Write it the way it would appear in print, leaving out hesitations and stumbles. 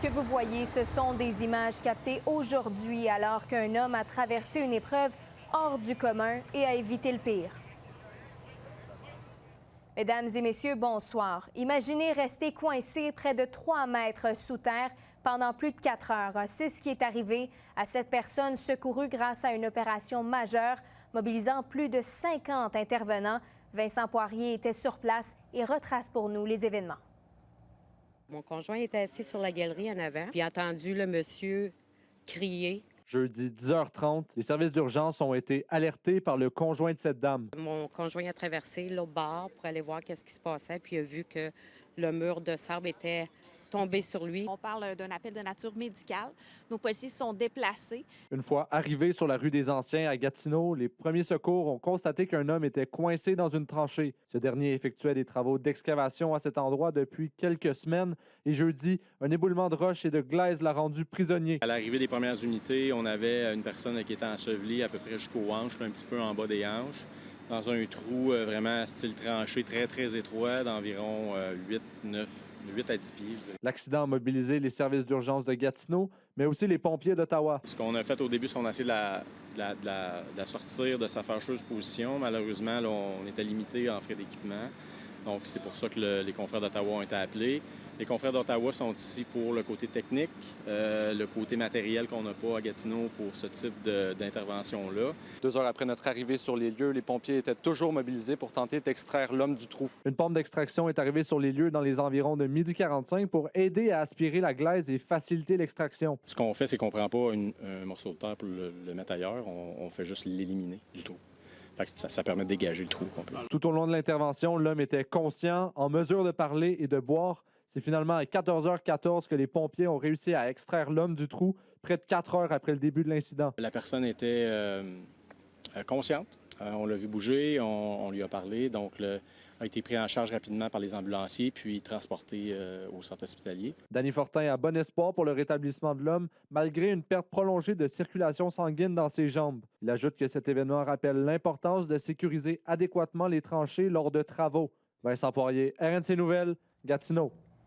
que vous voyez, ce sont des images captées aujourd'hui alors qu'un homme a traversé une épreuve hors du commun et a évité le pire. Mesdames et messieurs, bonsoir. Imaginez rester coincé près de 3 mètres sous terre pendant plus de 4 heures. C'est ce qui est arrivé à cette personne secourue grâce à une opération majeure mobilisant plus de 50 intervenants. Vincent Poirier était sur place et retrace pour nous les événements. Mon conjoint était assis sur la galerie en avant, puis a entendu le monsieur crier. Jeudi 10h30, les services d'urgence ont été alertés par le conjoint de cette dame. Mon conjoint a traversé l'autre bord pour aller voir qu'est-ce qui se passait, puis il a vu que le mur de sable était tombé sur lui. On parle d'un appel de nature médicale. Nos policiers sont déplacés. Une fois arrivés sur la rue des Anciens à Gatineau, les premiers secours ont constaté qu'un homme était coincé dans une tranchée. Ce dernier effectuait des travaux d'excavation à cet endroit depuis quelques semaines et jeudi, un éboulement de roches et de glaise l'a rendu prisonnier. À l'arrivée des premières unités, on avait une personne qui était ensevelie à peu près jusqu'aux hanches, un petit peu en bas des hanches, dans un trou vraiment style tranché, très, très étroit, d'environ 8 à 10 pieds. L'accident a mobilisé les services d'urgence de Gatineau, mais aussi les pompiers d'Ottawa. Ce qu'on a fait au début, c'est qu'on a essayé de la sortir de sa fâcheuse position. Malheureusement, là, on était limité en frais d'équipement. Donc, c'est pour ça que les confrères d'Ottawa ont été appelés. Les confrères d'Ottawa sont ici pour le côté technique, le côté matériel qu'on n'a pas à Gatineau pour ce type d'intervention-là. 2 heures après notre arrivée sur les lieux, les pompiers étaient toujours mobilisés pour tenter d'extraire l'homme du trou. Une pompe d'extraction est arrivée sur les lieux dans les environs de 12h45 pour aider à aspirer la glaise et faciliter l'extraction. Ce qu'on fait, c'est qu'on ne prend pas un morceau de terre pour le mettre ailleurs, on fait juste l'éliminer du trou. Ça permet de dégager le trou complet. Tout au long de l'intervention, l'homme était conscient, en mesure de parler et de boire. C'est finalement à 14h14 que les pompiers ont réussi à extraire l'homme du trou, près de 4 heures après le début de l'incident. La personne était consciente. On l'a vu bouger, on lui a parlé, donc a été pris en charge rapidement par les ambulanciers, puis transporté au centre hospitalier. Danny Fortin a bon espoir pour le rétablissement de l'homme, malgré une perte prolongée de circulation sanguine dans ses jambes. Il ajoute que cet événement rappelle l'importance de sécuriser adéquatement les tranchées lors de travaux. Vincent Poirier, RNC Nouvelles, Gatineau.